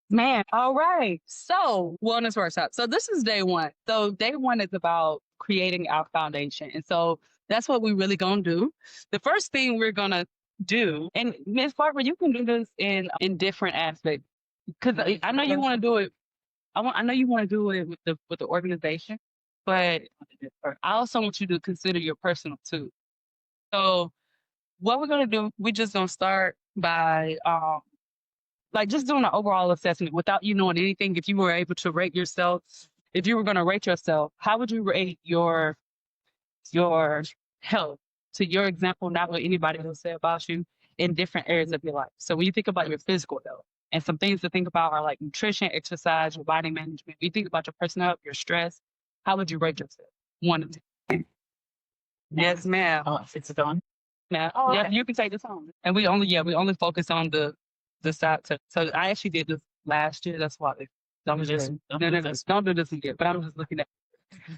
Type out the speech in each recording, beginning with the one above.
Man, all right. So, wellness workshop. So, this is day one. So, day one is about creating our foundation. And so, that's what we really going to do. The first thing we're going to do, and Miss Barbara, you can do this in different aspects because I know you want to do it. I know you want to do it with the organization, but I also want you to consider your personal too. So, what we're going to do, we just going to start by like just doing an overall assessment without you knowing anything. If you were able to rate yourself, if you were going to rate yourself, how would you rate your health? To your example, not what anybody will say about you in different areas of your life. So when you think about your physical health, and some things to think about are like nutrition, exercise, your body management. When you think about your personal health, your stress, how would you rate yourself? 1 to 10. Yes, ma'am. Oh, it's done. Now, Oh, yeah, okay. you can take this home. And we only focus on the side. So I actually did this last year. That's why don't just Don't no, do no, no, this. don't do this again. But I'm just looking at.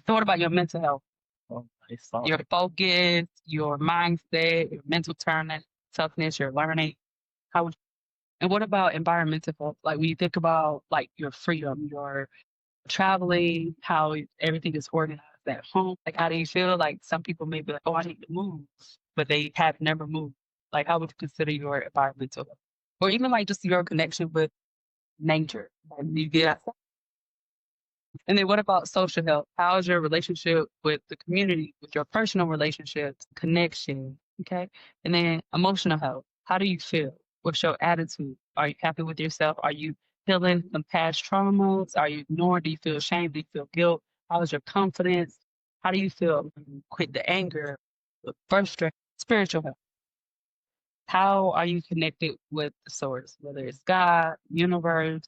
So what about your mental health, Oh, I saw your it. focus, your mindset, your mental toughness, your learning? How would and what about environmental health? Like when you think about like your freedom, your traveling, how everything is organized at home. Like how do you feel? Like some people may be like, oh, I need to move, but they have never moved. Like how would you consider your environmental health? Or even like just your connection with nature? Like, you get outside. And then what about social health? How's your relationship with the community, with your personal relationships, connection? Okay. And then emotional health. How do you feel? What's your attitude? Are you happy with yourself? Are you healing some past traumas? Are you ignored? Do you feel shame? Do you feel guilt? How is your confidence? How do you feel? When you quit the anger, the frustration, spiritual health. How are you connected with the source, whether it's God, universe,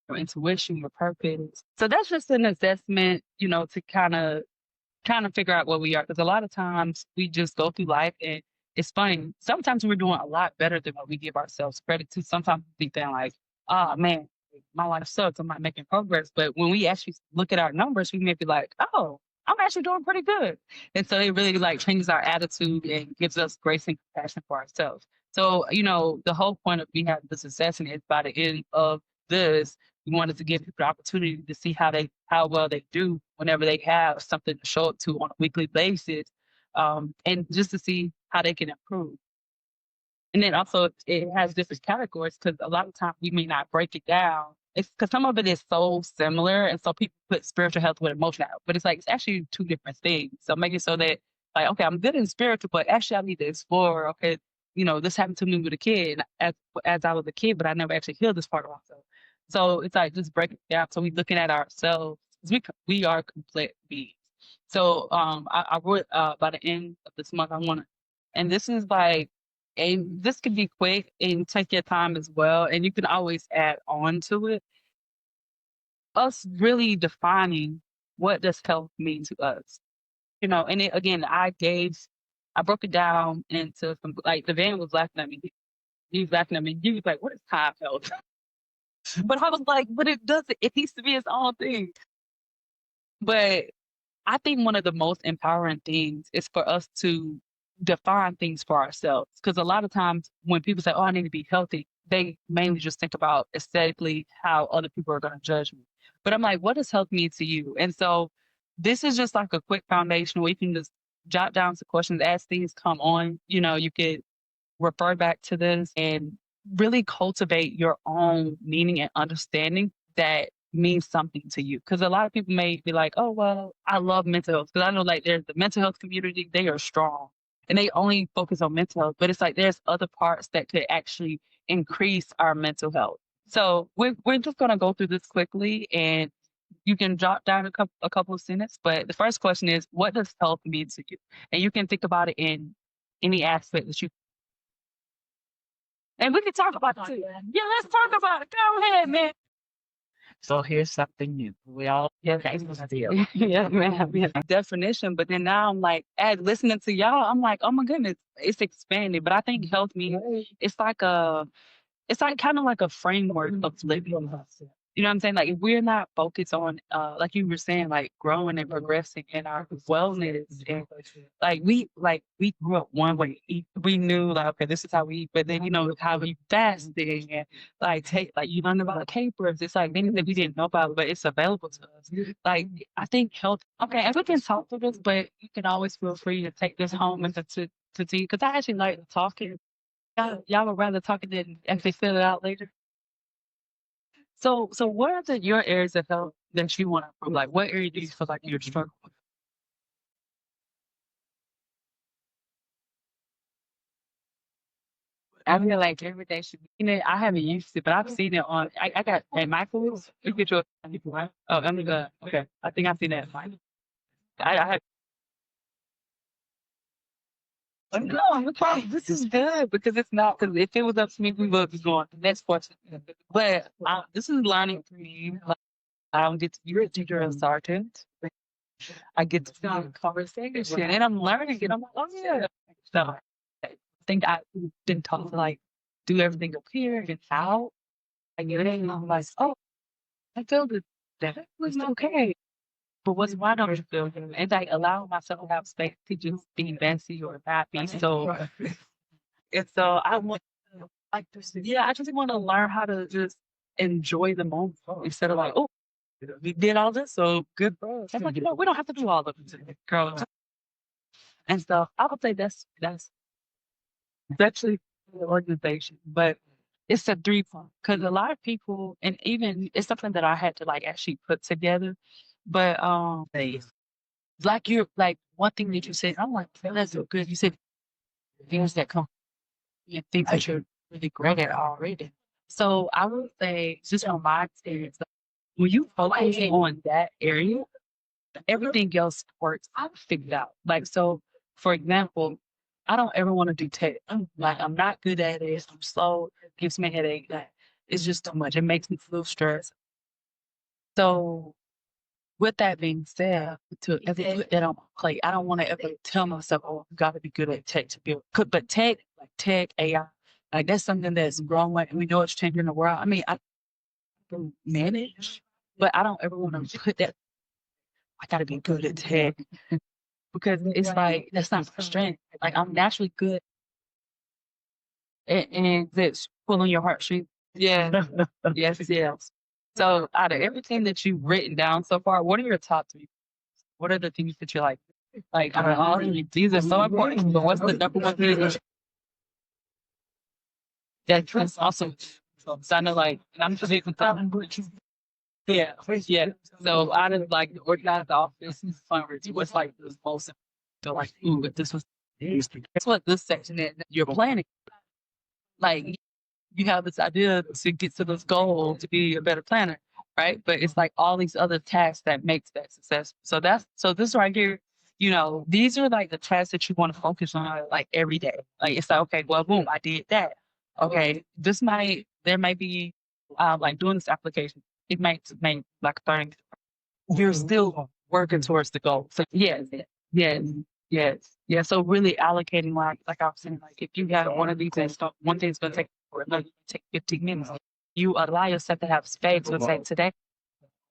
your intuition, your purpose? So that's just an assessment, to kind of figure out where we are. Because a lot of times we just go through life and it's funny. Sometimes we're doing a lot better than what we give ourselves credit to. Sometimes we think like, oh man, my life sucks. I'm not making progress. But when we actually look at our numbers, we may be like, oh, I'm actually doing pretty good. And so it really like changes our attitude and gives us grace and compassion for ourselves. So, the whole point of me having this assessment is by the end of this, we wanted to give people the opportunity to see how well they do whenever they have something to show up to on a weekly basis, and just to see how they can improve. And then also it has different categories because a lot of times we may not break it down. It's because some of it is so similar, and so people put spiritual health with emotional health, but it's like it's actually two different things. So making so that like okay, I'm good in spiritual, but actually I need to explore. Okay, this happened to me with a kid as I was a kid, but I never actually healed this part of myself. So it's like just breaking it down. So we looking at ourselves. 'Cause we are complete beings. So I wrote by the end of this month I want to, and this is like and this can be quick and take your time as well, and you can always add on to it. Us really defining what does health mean to us, and again, I broke it down into some, like the van was laughing at me. He was laughing at me. He was like, "What is time health?" But I was like, "But it doesn't. It needs to be its own thing." But I think one of the most empowering things is for us to define things for ourselves. Because a lot of times when people say, oh, I need to be healthy, they mainly just think about aesthetically how other people are going to judge me. But I'm like, what does health mean to you? And so this is just like a quick foundation where you can just jot down some questions as things come on. You could refer back to this and really cultivate your own meaning and understanding that means something to you. Because a lot of people may be like, oh, well, I love mental health. Because I know like there's the mental health community, they are strong and they only focus on mental health. But it's like there's other parts that could actually increase our mental health. So we're just going to go through this quickly and you can jot down a couple of sentences. But the first question is, what does health mean to you? And you can think about it in any aspect that you and we can talk about it too. Yeah, let's talk about it. Go ahead, man. So here's something new. We all Yeah, guys was deal. yeah, man. We have a definition, but then now I'm like, as listening to y'all, I'm like, oh my goodness, it's expanding. But I think health means it's like kind of like a framework of living. You know what I'm saying? Like if we're not focused on like you were saying, like growing and progressing in our wellness and like we grew up one way. We knew like okay, this is how we eat, but then you know how we fasting and like take like you learn about the capers. It's like things that we didn't know about, but it's available to us. Like I think health okay, and we can talk to this, but you can always feel free to take this home and to tea because I actually like talking. Y'all would rather talking than actually fill it out later. So what are your areas of health that you want to improve? Like, what area do you feel like you're struggling with? I feel like every day should be. You know, I haven't used it, but I've seen it on. I got at my foods. You get your. Oh, I'm the okay. I think I've seen that. I had. No, I'm okay. This is good because it's not. Because if it was up to me, we would be going the next question. But this is learning for me. Like, I don't get to be a teacher and sergeant. I get to be in conversation and I'm learning and I'm like, oh yeah. So I think I've been taught to like do everything up here and out. I get it and I'm like, oh, I feel that that was okay. But what's why don't you feel good? And like allowing myself to have space to just be messy or happy. So and so I want like yeah, I just want to learn how to just enjoy the moment instead of like, oh, we did all this, so good for us. I'm like, you know, we don't have to do all of it today, girl. And stuff. I would say that's actually the organization, but it's a three part because a lot of people, and even it's something that I had to like actually put together. But like you're like one thing that you said, I'm like, "Man, that's so good. You said things that come and things that you're really great at already. So I would say, just from my experience, like, when you focus on that area, everything else works figured out. Like, so for example, I don't ever want to do tech. Like, I'm not good at it. I'm slow. It gives me a headache. Like, it's just too much. It makes me feel stressed. So, with that being said, to ever put that on my plate, I don't want to ever tell myself, "Oh, you got to be good at tech to build." But tech, like tech, AI, like that's something that's growing. Like we know it's changing the world. I mean, I can manage, but I don't ever want to put that. I got to be good at tech because it's like that's not my strength. Like I'm naturally good and that's pulling your heartstrings. Yeah. Yes, yes. So out of everything that you've written down so far, what are your top three? What are the things that you like? Like out of all of these are so important, but what's the number one thing that's awesome? So I know like and I'm just making yeah, yeah. So out of like the organized office fundraising, what's like the most feel like, ooh, if this was that's what this section is you're planning. Like you have this idea to get to this goal to be a better planner, right? But it's like all these other tasks that makes that successful. So that's so this right here, you know, these are like the tasks that you want to focus on like every day. Like it's like, okay, well, boom, I did that. Okay, this might there might be like doing this application. It might make like 30 you're still working towards the goal. So yes, yes, yes, yeah. So really allocating like I was saying, like if you have one of these and stuff, one thing's gonna take or another take 15 minutes. You allow yourself to have space to say today,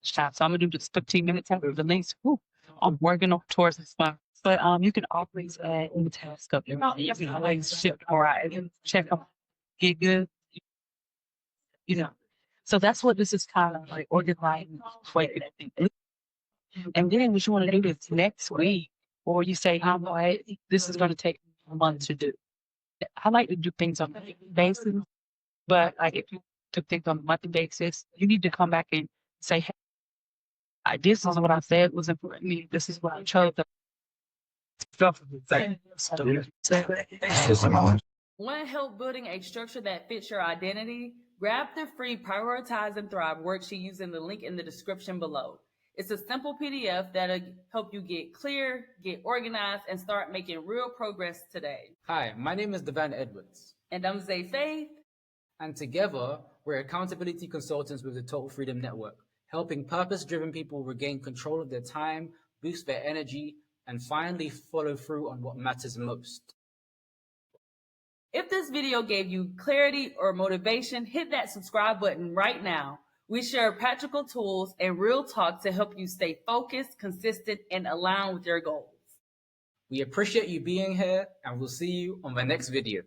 it's time. So I'm gonna do this 15 minutes after the links. Whew, I'm working towards this one. But you can always add in the task up. You can always shift or check them, get good, you know. So that's what this is kind of like organizing way I think. And then what you want to do is next week, or you say, you know what, this is going to take a month to do. I like to do things on a daily basis, but like if you do things on a monthly basis, you need to come back and say, hey, this is what I said was important to me. This is what I chose. Want to help building a structure that fits your identity? Grab the free Prioritize and Thrive worksheet using the link in the description below. It's a simple PDF that'll help you get clear, get organized, and start making real progress today. Hi, my name is Devan Edwards. And I'm Xaye Faith. And together, we're accountability consultants with the Total Freedom Network, helping purpose-driven people regain control of their time, boost their energy, and finally follow through on what matters most. If this video gave you clarity or motivation, hit that subscribe button right now. We share practical tools and real talk to help you stay focused, consistent, and aligned with your goals. We appreciate you being here, and we'll see you on the next video.